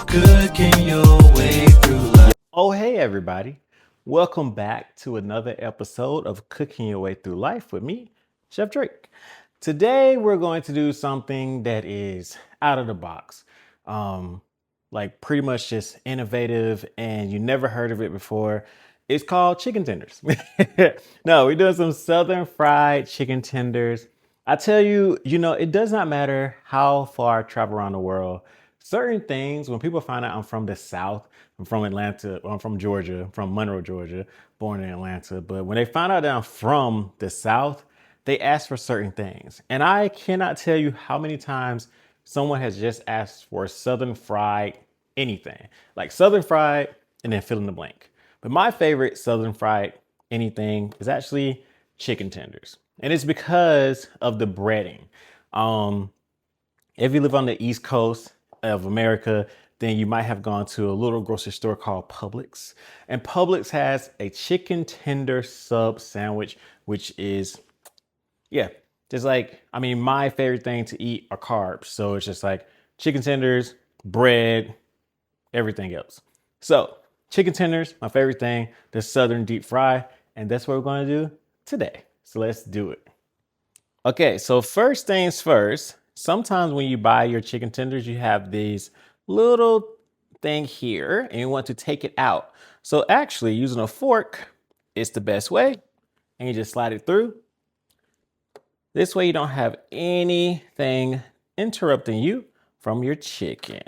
Cooking your way through life. Oh, hey, everybody. Welcome back to another episode of Cooking Your Way Through Life with me, Chef Drake. Today, we're going to do something that is out of the box, like pretty much just innovative, and you never heard of it before. It's called chicken tenders. No, we're doing some southern fried chicken tenders. I tell you, it does not matter how far I travel around the world. Certain things, when people find out I'm from the South, I'm from Atlanta, or I'm from Georgia, from Monroe, Georgia, born in Atlanta. But when they find out that I'm from the South, they ask for certain things. And I cannot tell you how many times someone has just asked for Southern fried anything, like Southern fried and then fill in the blank. But my favorite Southern fried anything is actually chicken tenders. And it's because of the breading. Um, if you live on the East Coast of America, then you might have gone to a little grocery store called Publix. And Publix has a chicken tender sub sandwich, which is, yeah, just like, my favorite thing to eat are carbs. So it's just like chicken tenders, bread, everything else. So, chicken tenders, my favorite thing, the Southern deep fry. And that's what we're going to do today. So let's do it. Okay, so first things first, sometimes when you buy your chicken tenders, you have these little thing here and you want to take it out. So actually using a fork is the best way, and you just slide it through. This way you don't have anything interrupting you from your chicken.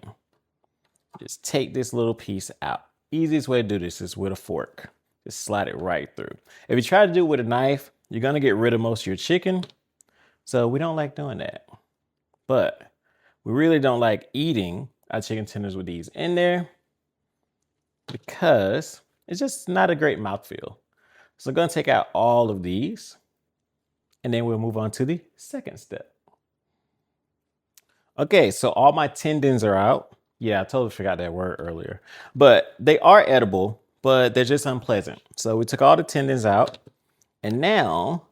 Just take this little piece out. Easiest way to do this is with a fork. Just slide it right through. If you try to do it with a knife, you're gonna get rid of most of your chicken. So we don't like doing that. But we really don't like eating our chicken tenders with these in there because it's just not a great mouthfeel. So I'm gonna take out all of these and then we'll move on to the second step. Okay, so all my tendons are out. Yeah, I totally forgot that word earlier. But they are edible, but they're just unpleasant. So we took all the tendons out and now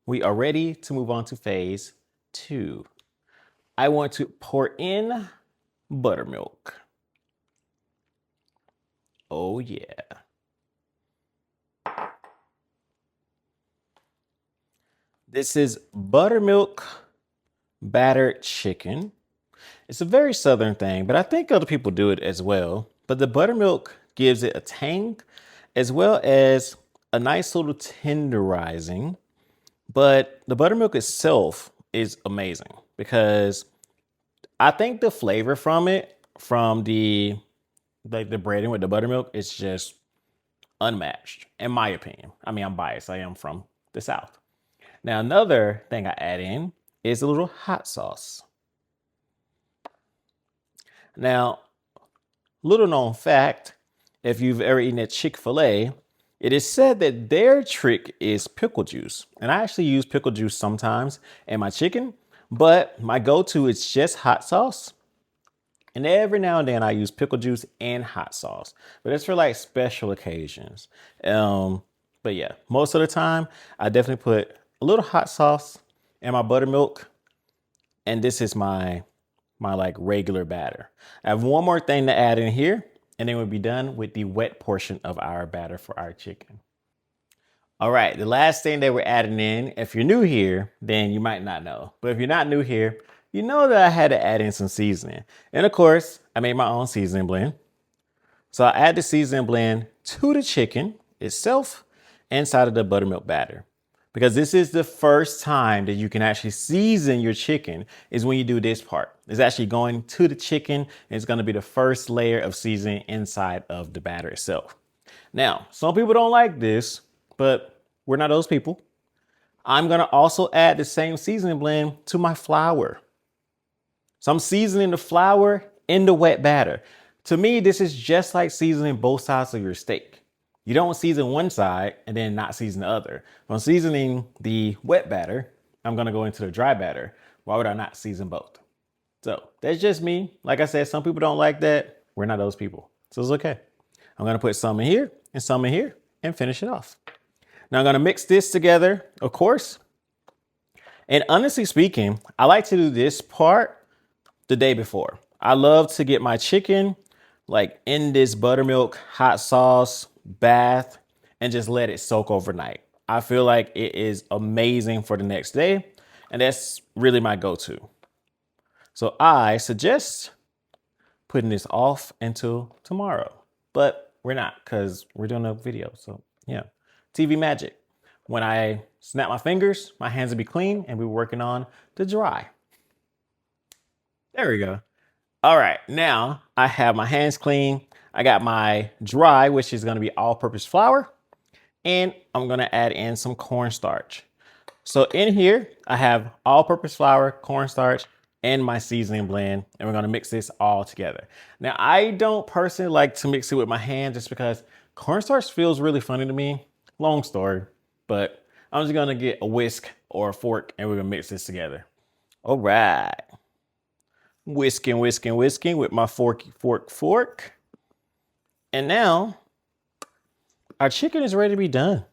we are ready to move on to phase 2. I want to pour in buttermilk. Oh yeah. This is buttermilk battered chicken. It's a very southern thing, but I think other people do it as well. But the buttermilk gives it a tang as well as a nice little tenderizing. But the buttermilk itself is amazing because I think the flavor from it, from the breading with the buttermilk, is just unmatched, in my opinion. I'm biased. I am from the South. Now, another thing I add in is a little hot sauce. Now, little known fact, if you've ever eaten at Chick-fil-A, it is said that their trick is pickle juice. And I actually use pickle juice sometimes in my chicken, but my go-to is just hot sauce. And every now and then I use pickle juice and hot sauce, but it's for like special occasions. But yeah, most of the time I definitely put a little hot sauce in my buttermilk, and this is my like regular batter. I have one more thing to add in here, and then we'll be done with the wet portion of our batter for our chicken. All right, the last thing that we're adding in, if you're new here, then you might not know. But if you're not new here, you know that I had to add in some seasoning. And of course, I made my own seasoning blend. So I add the seasoning blend to the chicken itself inside of the buttermilk batter. Because this is the first time that you can actually season your chicken is when you do this part. It's actually going to the chicken, and it's gonna be the first layer of seasoning inside of the batter itself. Now, some people don't like this, but we're not those people. I'm gonna also add the same seasoning blend to my flour. So I'm seasoning the flour in the wet batter. To me, this is just like seasoning both sides of your steak. You don't season one side and then not season the other. If I'm seasoning the wet batter, I'm gonna go into the dry batter. Why would I not season both? So that's just me. Like I said, some people don't like that. We're not those people. So it's okay. I'm gonna put some in here and some in here and finish it off. Now I'm gonna mix this together, of course. And honestly speaking, I like to do this part the day before. I love to get my chicken like in this buttermilk hot sauce bath and just let it soak overnight. I feel like it is amazing for the next day, and that's really my go-to. So I suggest putting this off until tomorrow, but we're not because we're doing a video. So yeah, TV magic. When I snap my fingers, my hands will be clean and we're working on the dry. There we go. All right, now I have my hands clean. I got my dry, which is gonna be all-purpose flour, and I'm gonna add in some cornstarch. So in here, I have all-purpose flour, cornstarch, and my seasoning blend, and we're gonna mix this all together. Now, I don't personally like to mix it with my hand just because cornstarch feels really funny to me. Long story, but I'm just gonna get a whisk or a fork, and we're gonna mix this together. All right. Whisking, whisking, whisking with my fork. And now our chicken is ready to be done.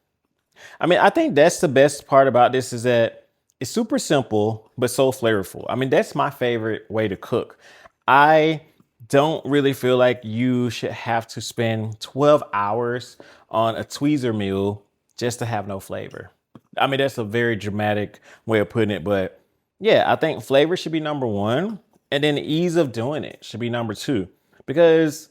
I mean, I think that's the best part about this is that it's super simple, but so flavorful. I mean, that's my favorite way to cook. I don't really feel like you should have to spend 12 hours on a tweezer meal just to have no flavor. I mean, that's a very dramatic way of putting it, but yeah, I think flavor should be number one, and then the ease of doing it should be number two, because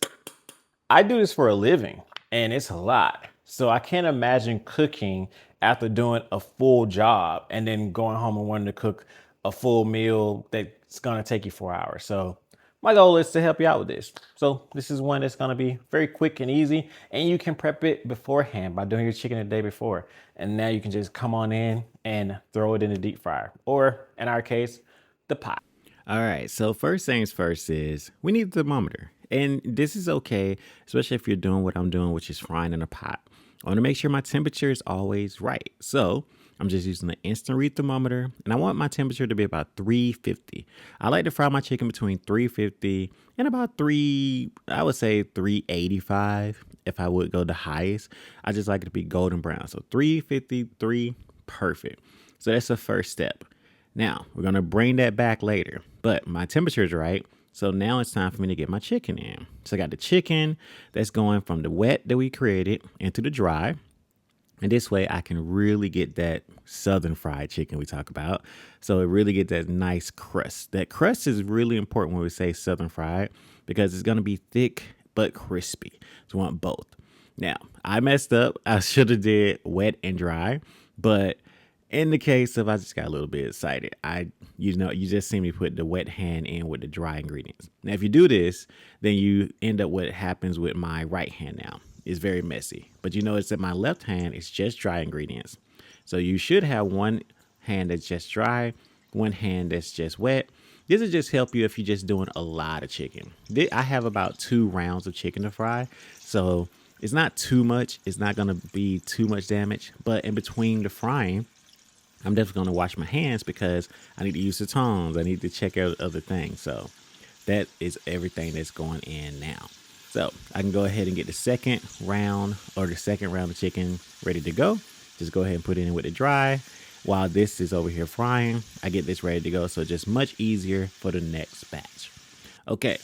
I do this for a living and it's a lot. So I can't imagine cooking after doing a full job and then going home and wanting to cook a full meal that's gonna take you 4 hours. So my goal is to help you out with this. So this is one that's gonna be very quick and easy, and you can prep it beforehand by doing your chicken the day before. And now you can just come on in and throw it in the deep fryer, or in our case, the pot. All right, so first things first is we need a thermometer. And this is okay, especially if you're doing what I'm doing, which is frying in a pot. I want to make sure my temperature is always right. So I'm just using the instant read thermometer, and I want my temperature to be about 350. I like to fry my chicken between 350 and about I would say 385 if I would go the highest. I just like it to be golden brown. So 353, perfect. So that's the first step. Now we're going to bring that back later, but my temperature is right. So now it's time for me to get my chicken in. So I got the chicken that's going from the wet that we created into the dry. And this way I can really get that southern fried chicken we talk about. So it really get that nice crust. That crust is really important when we say southern fried because it's going to be thick but crispy. So we want both. Now, I messed up. I should have did wet and dry, but in the case of I just got a little bit excited. You just see me put the wet hand in with the dry ingredients. Now, if you do this, then you end up what happens with my right hand now. It's very messy. But you notice that my left hand is just dry ingredients. So you should have one hand that's just dry, one hand that's just wet. This will just help you if you're just doing a lot of chicken. I have about 2 rounds of chicken to fry. So it's not too much. It's not going to be too much damage. But in between the frying, I'm definitely going to wash my hands because I need to use the tongs. I need to check out other things. So that is everything that's going in now. So I can go ahead and get the second round of chicken ready to go. Just go ahead and put it in with the dry. While this is over here frying, I get this ready to go. So just much easier for the next batch. Okay,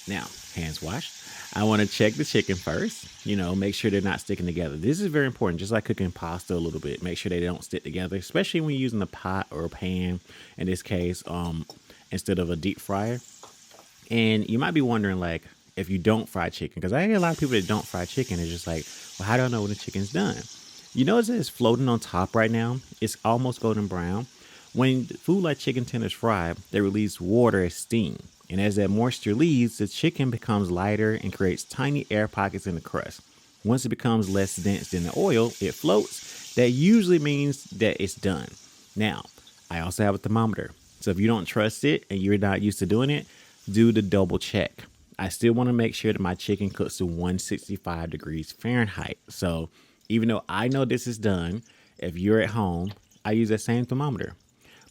now hands washed. I want to check the chicken first, make sure they're not sticking together. This is very important, just like cooking pasta a little bit. Make sure they don't stick together, especially when you're using a pot or a pan, in this case, instead of a deep fryer. And you might be wondering, like, if you don't fry chicken, because I hear a lot of people that don't fry chicken, it's just like, well, how do I know when the chicken's done? You notice that it's floating on top right now? It's almost golden brown. When food like chicken tenders fry, they release water as steam. And as that moisture leaves, the chicken becomes lighter and creates tiny air pockets in the crust. Once it becomes less dense than the oil, it floats. That usually means that it's done. Now, I also have a thermometer. So if you don't trust it and you're not used to doing it, do the double check. I still want to make sure that my chicken cooks to 165 degrees Fahrenheit. So even though I know this is done, if you're at home, I use that same thermometer.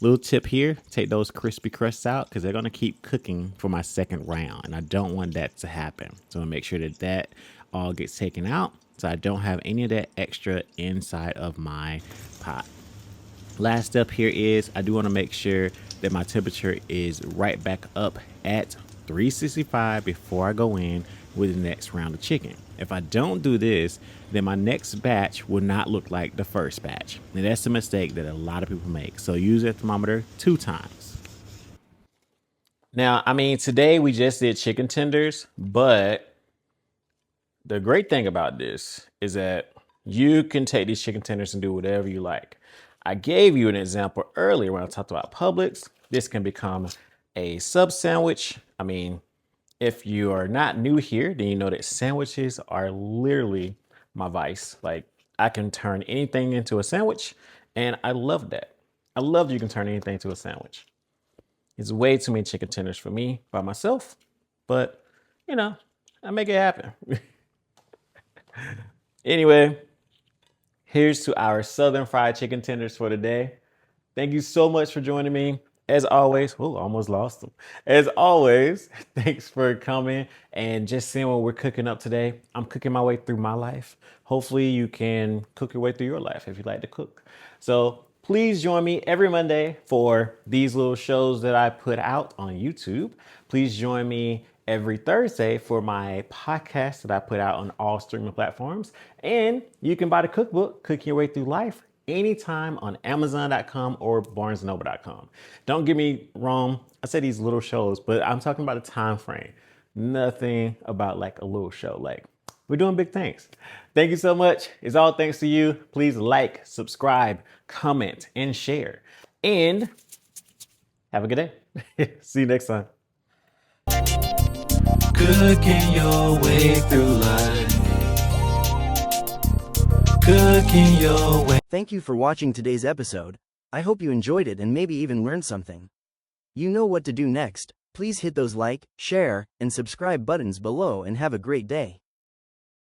Little tip here, take those crispy crusts out because they're going to keep cooking for my second round. And I don't want that to happen. So I'm going to make sure that all gets taken out so I don't have any of that extra inside of my pot. Last step here is I do want to make sure that my temperature is right back up at 365 before I go in with the next round of chicken. If I don't do this, then my next batch will not look like the first batch. And that's a mistake that a lot of people make. So use a thermometer 2 times. Now, I mean, today we just did chicken tenders, but the great thing about this is that you can take these chicken tenders and do whatever you like. I gave you an example earlier when I talked about Publix. This can become a sub sandwich. I mean, if you are not new here, then you know that sandwiches are literally my vice. Like, I can turn anything into a sandwich, and I love that. I love that you can turn anything into a sandwich. It's way too many chicken tenders for me by myself, but you know, I make it happen. Anyway, here's to our Southern fried chicken tenders for today. Thank you so much for joining me. As always, oh, almost lost them. As always, thanks for coming and just seeing what we're cooking up today. I'm cooking my way through my life. Hopefully you can cook your way through your life if you like to cook. So please join me every Monday for these little shows that I put out on YouTube. Please join me every Thursday for my podcast that I put out on all streaming platforms. And you can buy the cookbook, Cooking Your Way Through Life, anytime on Amazon.com or BarnesandNoble.com. Don't get me wrong, I say these little shows, but I'm talking about a time frame. Nothing about like a little show. Like, we're doing big things. Thank you so much. It's all thanks to you. Please like, subscribe, comment, and share. And have a good day. See you next time. Cooking your way through life. Cooking your way. Thank you for watching today's episode. I hope you enjoyed it and maybe even learned something. You know what to do next. Please hit those like, share, and subscribe buttons below and have a great day.